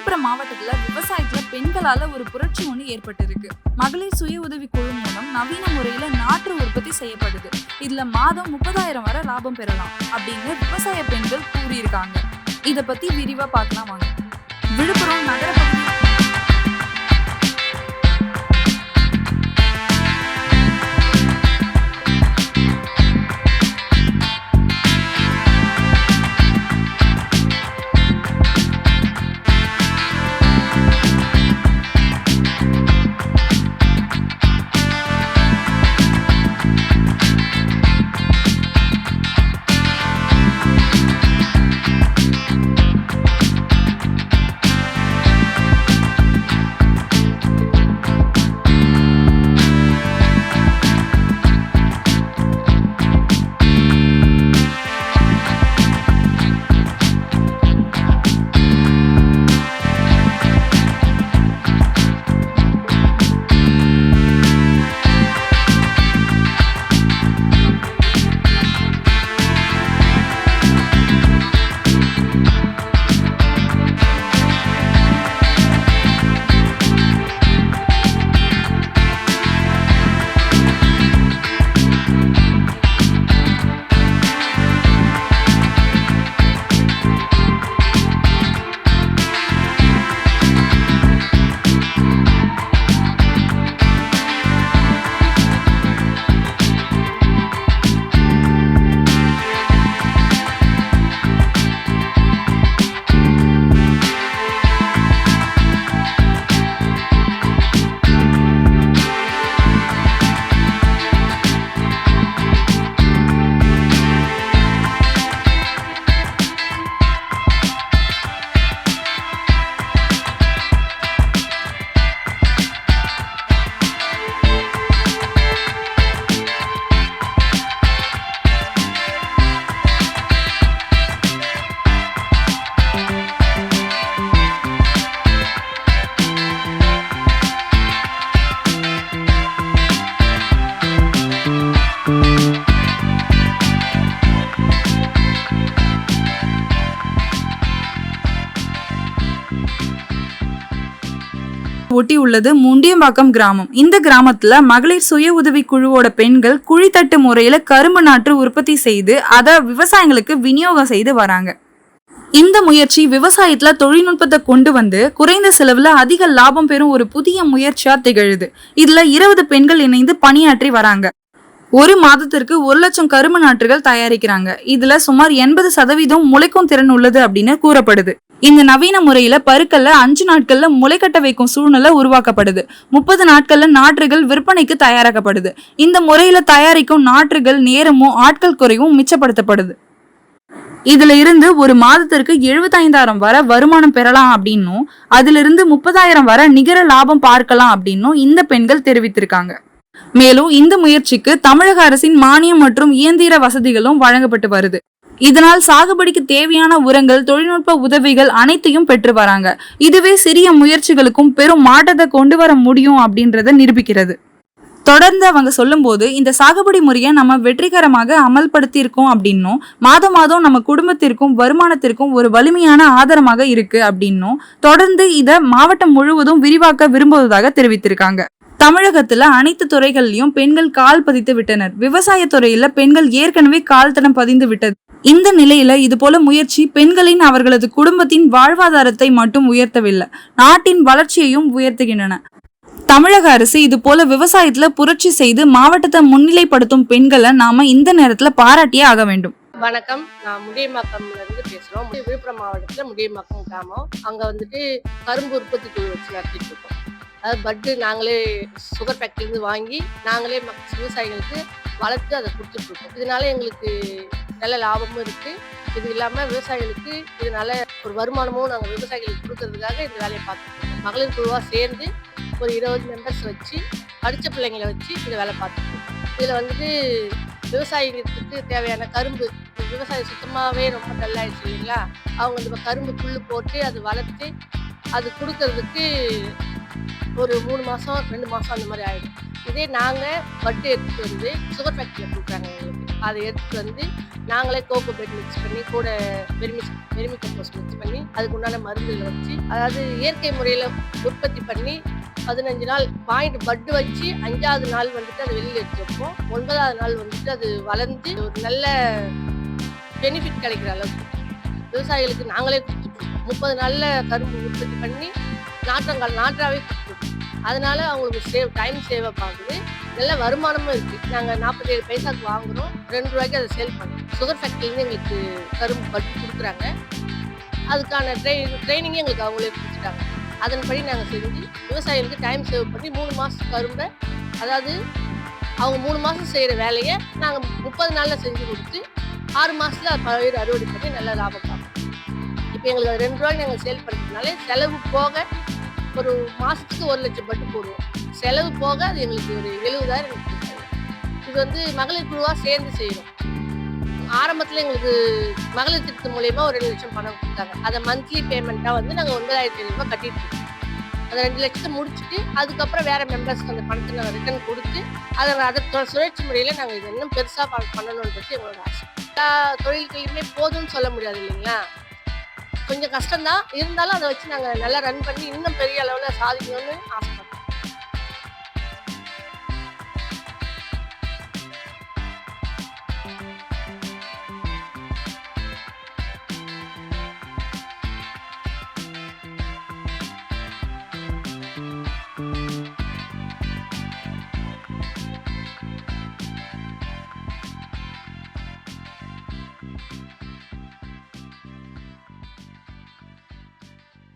விழுப்புரம் மாவட்டத்துல விவசாயத்துல பெண்களால ஒரு புரட்சி ஒண்ணு ஏற்பட்டிருக்கு. மகளிர் சுய உதவி குழு மூலம் நவீன முறையில நாற்று உற்பத்தி செய்யப்படுது. இதுல மாதம் 30,000 வரை லாபம் பெறலாம் அப்படின்னு விவசாய பெண்கள் கூறியிருக்காங்க. இத பத்தி விரிவா பார்க்கலாம் வாங்க. விழுப்புரம் நகர ஒட்டி உள்ளது முண்டியம்பாக்கம் கிராமம். இந்த கிராமத்துல மகளிர் சுய உதவி குழுவோட பெண்கள் குழித்தட்டு முறையில கரும்பு நாற்று உற்பத்தி செய்து அதை விவசாயிகளுக்கு விநியோகம் செய்து வராங்க. இந்த முயற்சி விவசாயத்துல தொழில்நுட்பத்தை கொண்டு வந்து குறைந்த செலவுல அதிக லாபம் பெறும் ஒரு புதிய முயற்சியா திகழுது. இதுல 20 பெண்கள் இணைந்து பணியாற்றி வராங்க. ஒரு மாதத்திற்கு 1,00,000 கரும்பு நாற்றுகள் தயாரிக்கிறாங்க. இதுல சுமார் 80% முளைக்கும் திறன் உள்ளது அப்படின்னு கூறப்படுது. இந்த நவீன முறையில பருக்கல்ல 5 நாட்கள்ல முளைக்கட்ட வைக்கும் சூழ்நிலை உருவாக்கப்படுது. 30 நாட்கள்ல நாற்றுகள் விற்பனைக்கு தயாராக்கப்படுது. இந்த முறையில தயாரிக்கும் நாற்றுகள் நேரமும் ஆட்கள் குறைவும் மிச்சப்படுத்தப்படுது. இதுல இருந்து ஒரு மாதத்திற்கு 75,000 வரை வருமானம் பெறலாம் அப்படின்னும் அதுல இருந்து 30,000 வரை நிகர லாபம் பார்க்கலாம் அப்படின்னும் இந்த பெண்கள் தெரிவித்திருக்காங்க. மேலும் இந்த முயற்சிக்கு தமிழக அரசின் மானியம் மற்றும் இயந்திர வசதிகளும் வழங்கப்பட்டு வருது. இதனால் சாகுபடிக்கு தேவையான உரங்கள், தொழில்நுட்ப உதவிகள் அனைத்தையும் பெற்று வராங்க. இதுவே சிறிய முயற்சிகளுக்கும் பெரும் மாற்றத்தை கொண்டு வர முடியும் அப்படின்றத நிரூபிக்கிறது. தொடர்ந்து அவங்க சொல்லும் போது, இந்த சாகுபடி முறையை நம்ம வெற்றிகரமாக அமல்படுத்தி இருக்கோம் அப்படின்னும் மாதம் மாதம் நம்ம குடும்பத்திற்கும் வருமானத்திற்கும் ஒரு வலிமையான ஆதாரமாக இருக்கு அப்படின்னும் தொடர்ந்து இதை மாவட்டம் முழுவதும் விரிவாக்க விரும்புவதாக தெரிவித்திருக்காங்க. தமிழகத்துல அனைத்து துறைகள்லயும் பெண்கள் கால் பதித்து விட்டனர். விவசாய துறையில பெண்கள் ஏற்கனவே கால் தடம் பதிந்து விட்டது. இந்த நிலையில இது போல முயற்சி பெண்களின் அவர்களது குடும்பத்தின் வாழ்வாதாரத்தை மட்டும் உயர்த்தவில்லை, நாட்டின் வளர்ச்சியையும் உயர்த்துகின்றன. தமிழக அரசு இது போல விவசாயத்துல புரட்சி செய்து மாவட்டத்தை முன்னிலைப்படுத்தும் பெண்களை நாம இந்த நேரத்துல பாராட்டியே ஆக வேண்டும். வணக்கம், நான் முண்டியம்பாக்கம்ல இருந்து பேசுறோம். விழுப்புரம் மாவட்டத்துல முண்டியம்பாக்கம் கிராமம். அங்க வந்துட்டு கரும்பு உற்பத்தி குழு வச்சு நடத்திட்டு இருக்கோம். அதாவது பட்டு நாங்களே சுகர் ஃபேக்டரிலேருந்து வாங்கி நாங்களே விவசாயிகளுக்கு வளர்த்து அதை கொடுத்துட்ருக்கோம். இதனால எங்களுக்கு நல்ல லாபமும் இருக்குது. இது இல்லாமல் விவசாயிகளுக்கு இதனால ஒரு வருமானமும் நாங்கள் விவசாயிகளுக்கு கொடுக்கறதுக்காக இந்த வேலையை பார்த்துருக்கோம். மகளிர் குழுவாக சேர்ந்து ஒரு 20 மெம்பர்ஸ் வச்சு படித்த பிள்ளைங்களை வச்சு இந்த வேலை பார்த்துருக்கோம். இதில் வந்துட்டு விவசாயிகளுக்கு தேவையான கரும்பு, விவசாயம் சுத்தமாகவே ரொம்ப டல்லாயிடுச்சு இல்லைங்களா, அவங்க இந்த கரும்பு புல் போட்டு அது வளர்த்து அது கொடுக்கறதுக்கு ஒரு 3 மாதம் 2 மாதம் அந்த மாதிரி ஆகிடும். இதே நாங்கள் பட்டு எடுத்துகிட்டு வந்து சுகர் ஃபேக்ட்ரியில் கொடுக்குறாங்க எங்களுக்கு. அதை எடுத்துகிட்டு வந்து நாங்களே கோகோ பெட் மிக்ஸ் பண்ணி கூட வெர்மி கம்போஸ்ட் மிக்ஸ் பண்ணி அதுக்கு உண்டான மருந்துகளை வச்சு, அதாவது இயற்கை முறையில் உற்பத்தி பண்ணி 15 நாள் பட்டு வச்சு 5வது நாள் வந்துட்டு அதை வெளியில் எடுத்து வைப்போம். 9வது நாள் வந்துட்டு அது வளர்ந்து ஒரு நல்ல பெனிஃபிட் கிடைக்கிற அளவுக்கு விவசாயிகளுக்கு நாங்களே கொடுத்துட்ருக்கோம். 30 நாளில் கரும்பு உற்பத்தி பண்ணி நாற்றாவே கொடுத்துருக்கோம். அதனால அவங்களுக்கு டைம் சேவ் ஆகுது, நல்ல வருமானமும் இருக்குது. நாங்கள் 47 பைசாக்கு வாங்குகிறோம், 2 ரூபாய்க்கு அதை சேல் பண்ணுறோம். சுகர் ஃபேக்ட்ரிலேருந்து எங்களுக்கு கரும்பு பட்டு கொடுக்குறாங்க. அதுக்கான ட்ரைனிங்கே எங்களுக்கு அவங்களே கொடுத்துட்டாங்க. அதன்படி நாங்கள் செஞ்சு விவசாயிகளுக்கு டைம் சேவ் பண்ணி 3 மாதம் கரும்பை, அதாவது அவங்க 3 மாதம் செய்கிற வேலையை நாங்கள் 30 நாளில் செஞ்சு கொடுத்து 6 மாதத்தில் பயிர் அறுவடை பண்ணி நல்ல லாபம் பார்ப்போம். இப்போ எங்களுக்கு அது 2 ரூபாய்க்கு நாங்கள் சேல் பண்ணுறதுனால செலவு போக ஒரு மாதத்துக்கு 1 லட்சம் பட்டு போடுவோம். செலவு போக அது எங்களுக்கு ஒரு 70,000 எங்களுக்கு கொடுத்தாங்க. இது வந்து மகளிர் குழுவாக சேர்ந்து செய்யணும். ஆரம்பத்தில் எங்களுக்கு மகளிர் திட்டத்து மூலயமா ஒரு 2 லட்சம் பணம் கொடுத்தாங்க. அதை மந்த்லி பேமெண்ட்டாக வந்து நாங்கள் 9,500 ரூபாய் கட்டிட்டு இருக்கோம். அதை 2 லட்சத்தை முடிச்சுட்டு அதுக்கப்புறம் வேற மெம்பர்ஸ்க்கு அந்த பணத்தை நாங்கள் ரிட்டர்ன் கொடுத்து அதை சுழற்சி முறையில் நாங்கள் இது இன்னும் பெருசாக பண்ணணுன்றது எங்களோட ஆசை. எல்லா தொழில்களையுமே போதும்னு சொல்ல முடியாது இல்லைங்களா, கொஞ்சம் கஷ்டம்தான். இருந்தாலும் அதை வச்சு நாங்கள் நல்லா ரன் பண்ணி இன்னும் பெரிய அளவில் சாதிக்கணும்னு ஆசைப்படுறோம்.